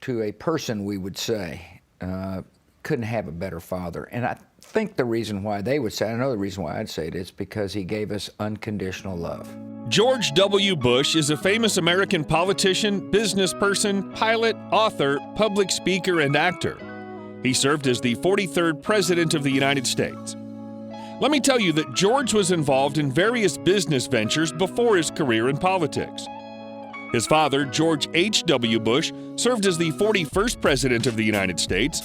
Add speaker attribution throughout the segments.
Speaker 1: to a person, we would say, couldn't have a better father. And I think the reason why they would say, I know the reason why I'd say it is because he gave us unconditional love.
Speaker 2: George W. Bush is a famous American politician, business person, pilot, author, public speaker, and actor. He served as the 43rd President of the United States. Let me tell you that George was involved in various business ventures before his career in politics. His father, George H.W. Bush, served as the 41st President of the United States.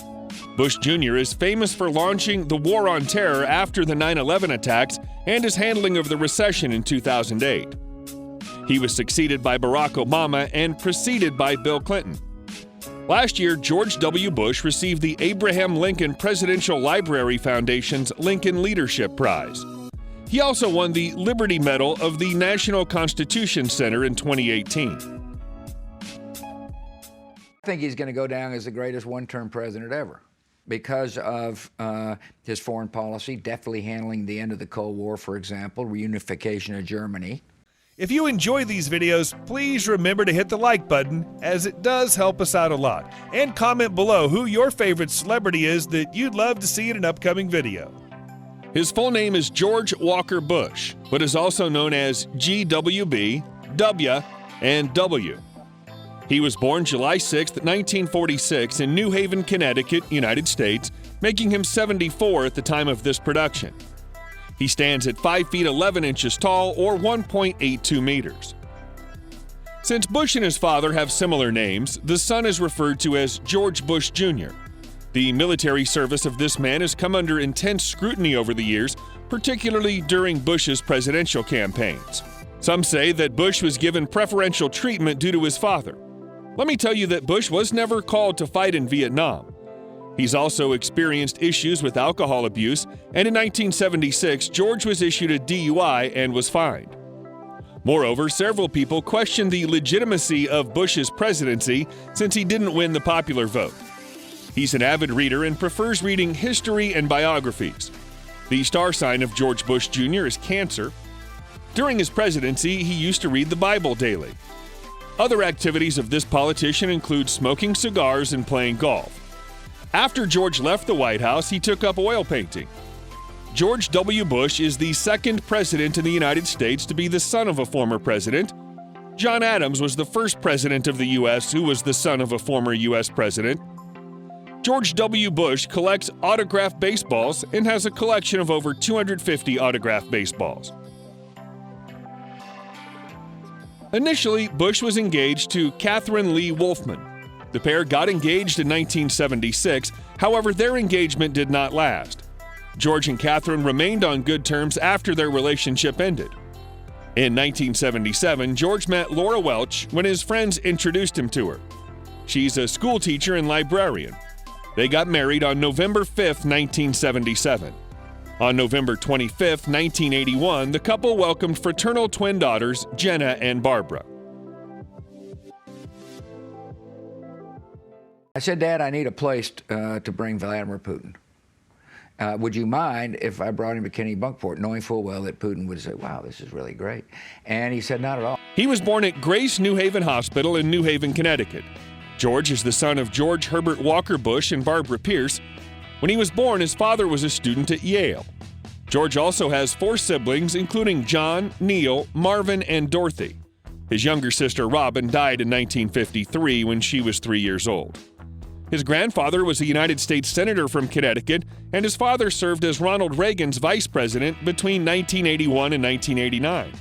Speaker 2: Bush Jr. is famous for launching the War on Terror after the 9/11 attacks and his handling of the recession in 2008. He was succeeded by Barack Obama and preceded by Bill Clinton. Last year, George W. Bush received the Abraham Lincoln Presidential Library Foundation's Lincoln Leadership Prize. He also won the Liberty Medal of the National Constitution Center in 2018.
Speaker 1: I think he's going to go down as the greatest one-term president ever because of his foreign policy, definitely handling the end of the Cold War, for example, reunification of Germany.
Speaker 2: If you enjoy these videos, please remember to hit the like button, as it does help us out a lot. And comment below who your favorite celebrity is that you'd love to see in an upcoming video. His full name is George Walker Bush, but is also known as GWB, W, and W. He was born July 6, 1946 in New Haven, Connecticut, United States, making him 74 at the time of this production. He stands at 5 feet 11 inches tall, or 1.82 meters. Since Bush and his father have similar names, the son is referred to as George Bush Jr. The military service of this man has come under intense scrutiny over the years, particularly during Bush's presidential campaigns. Some say that Bush was given preferential treatment due to his father. Let me tell you that Bush was never called to fight in Vietnam. He's also experienced issues with alcohol abuse, and in 1976, George was issued a DUI and was fined. Moreover, several people questioned the legitimacy of Bush's presidency since he didn't win the popular vote. He's an avid reader and prefers reading history and biographies. The star sign of George Bush Jr. is Cancer. During his presidency, he used to read the Bible daily. Other activities of this politician include smoking cigars and playing golf. After George left the White House, he took up oil painting. George W. Bush is the second president in the United States to be the son of a former president. John Adams was the first president of the U.S. who was the son of a former U.S. president. George W. Bush collects autographed baseballs and has a collection of over 250 autographed baseballs. Initially, Bush was engaged to Catherine Lee Wolfman. The pair got engaged in 1976, however, their engagement did not last. George and Catherine remained on good terms after their relationship ended. In 1977, George met Laura Welch when his friends introduced him to her. She's a school teacher and librarian. They got married on November 5, 1977. On November 25, 1981, the couple welcomed fraternal twin daughters, Jenna and Barbara.
Speaker 1: I said, Dad, I need a place to bring Vladimir Putin. Would you mind if I brought him to Kennebunkport, knowing full well that Putin would say, wow, this is really great? And he said, not at all.
Speaker 2: He was born at Grace New Haven Hospital in New Haven, Connecticut. George is the son of George Herbert Walker Bush and Barbara Pierce. When he was born, his father was a student at Yale. George also has 4 siblings, including John, Neil, Marvin, and Dorothy. His younger sister, Robin, died in 1953 when she was 3 years old. His grandfather was a United States Senator from Connecticut, and his father served as Ronald Reagan's vice president between 1981 and 1989.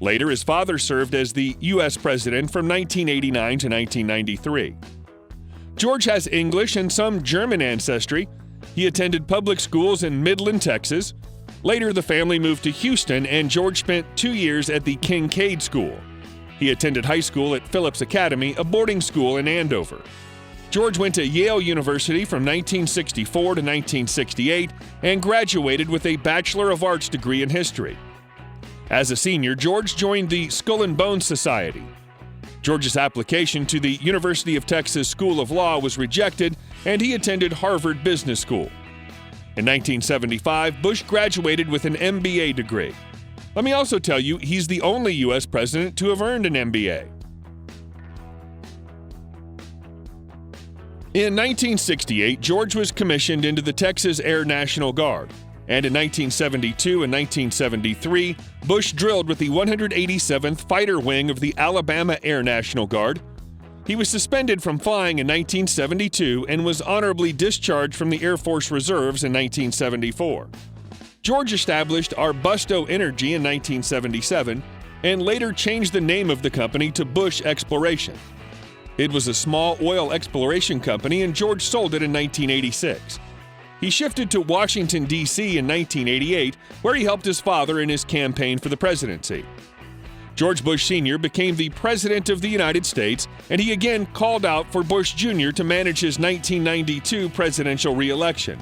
Speaker 2: Later, his father served as the U.S. president from 1989 to 1993. George has English and some German ancestry. He attended public schools in Midland, Texas. Later, the family moved to Houston, and George spent 2 years at the Kincaid School. He attended high school at Phillips Academy, a boarding school in Andover. George went to Yale University from 1964 to 1968 and graduated with a Bachelor of Arts degree in history. As a senior, George joined the Skull and Bones Society. George's application to the University of Texas School of Law was rejected, and he attended Harvard Business School. In 1975, Bush graduated with an MBA degree. Let me also tell you, he's the only U.S. president to have earned an MBA. In 1968, George was commissioned into the Texas Air National Guard, and in 1972 and 1973, Bush drilled with the 187th Fighter Wing of the Alabama Air National Guard. He was suspended from flying in 1972 and was honorably discharged from the Air Force Reserves in 1974. George established Arbusto Energy in 1977 and later changed the name of the company to Bush Exploration. It was a small oil exploration company, and George sold it in 1986. He shifted to Washington, D.C. in 1988, where he helped his father in his campaign for the presidency. George Bush Sr. became the President of the United States, and he again called out for Bush Jr. to manage his 1992 presidential re-election.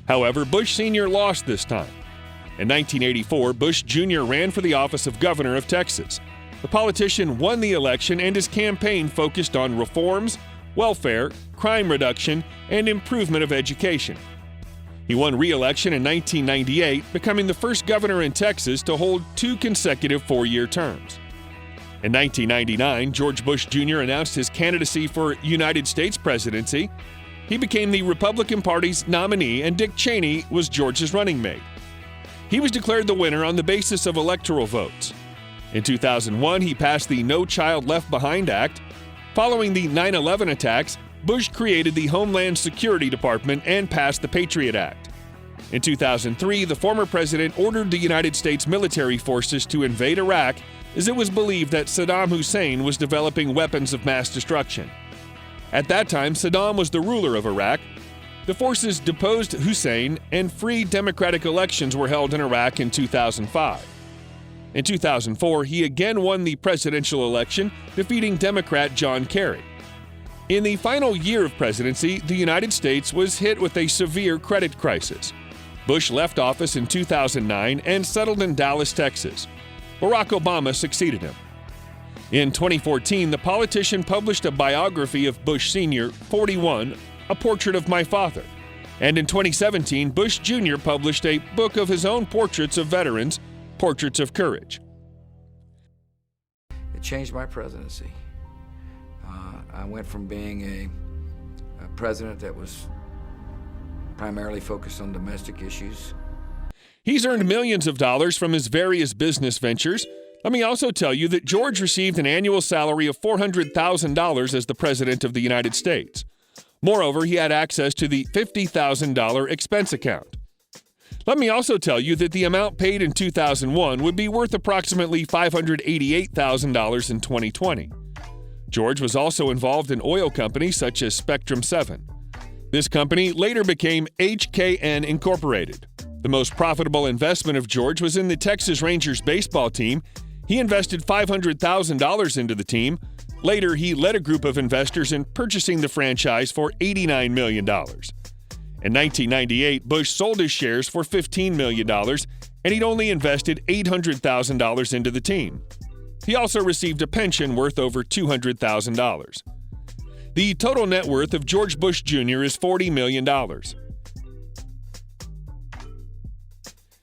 Speaker 2: However, Bush Sr. lost this time. In 1984, Bush Jr. ran for the office of governor of Texas. The politician won the election, and his campaign focused on reforms, welfare, crime reduction, and improvement of education. He won re-election in 1998, becoming the first governor in Texas to hold 2 consecutive 4-year terms. In 1999, George Bush Jr. announced his candidacy for United States presidency. He became the Republican Party's nominee, and Dick Cheney was George's running mate. He was declared the winner on the basis of electoral votes. In 2001, he passed the No Child Left Behind Act. Following the 9/11 attacks, Bush created the Homeland Security Department and passed the Patriot Act. In 2003, the former president ordered the United States military forces to invade Iraq, as it was believed that Saddam Hussein was developing weapons of mass destruction. At that time, Saddam was the ruler of Iraq. The forces deposed Hussein, and free democratic elections were held in Iraq in 2005. In 2004, he again won the presidential election, defeating Democrat John Kerry. In the final year of presidency, the United States was hit with a severe credit crisis. Bush left office in 2009 and settled in Dallas, Texas. Barack Obama succeeded him. In 2014, the politician published a biography of Bush Sr., 41, A Portrait of My Father. And in 2017, Bush Jr. published a book of his own portraits of veterans, Portraits of Courage.
Speaker 1: It changed my presidency. I went from being a president that was primarily focused on domestic issues.
Speaker 2: He's earned millions of dollars from his various business ventures. Let me also tell you that George received an annual salary of $400,000 as the President of the United States. Moreover, he had access to the $50,000 expense account. Let me also tell you that the amount paid in 2001 would be worth approximately $588,000 in 2020. George was also involved in oil companies such as Spectrum 7. This company later became HKN Incorporated. The most profitable investment of George was in the Texas Rangers baseball team. He invested $500,000 into the team. Later, he led a group of investors in purchasing the franchise for $89 million. In 1998, Bush sold his shares for $15 million, and he'd only invested $800,000 into the team. He also received a pension worth over $200,000. The total net worth of George Bush Jr. is $40 million.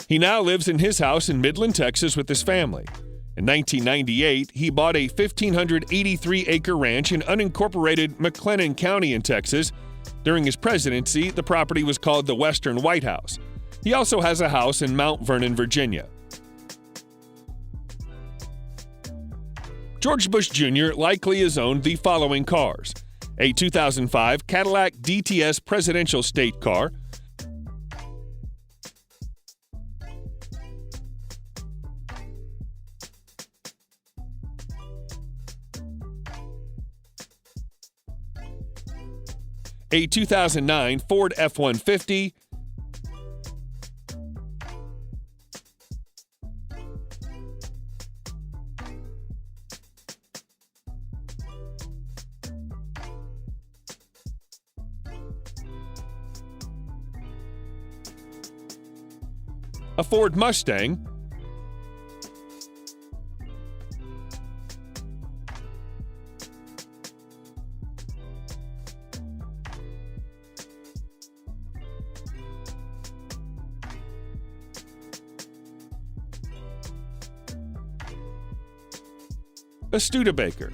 Speaker 2: He now lives in his house in Midland, Texas with his family. In 1998, he bought a 1,583-acre ranch in unincorporated McLennan County in Texas. During his presidency, the property was called the Western White House. He also has a house in Mount Vernon, Virginia. George Bush Jr. likely has owned the following cars: a 2005 Cadillac DTS presidential state car, a 2009 Ford F-150, a Ford Mustang, a Studebaker,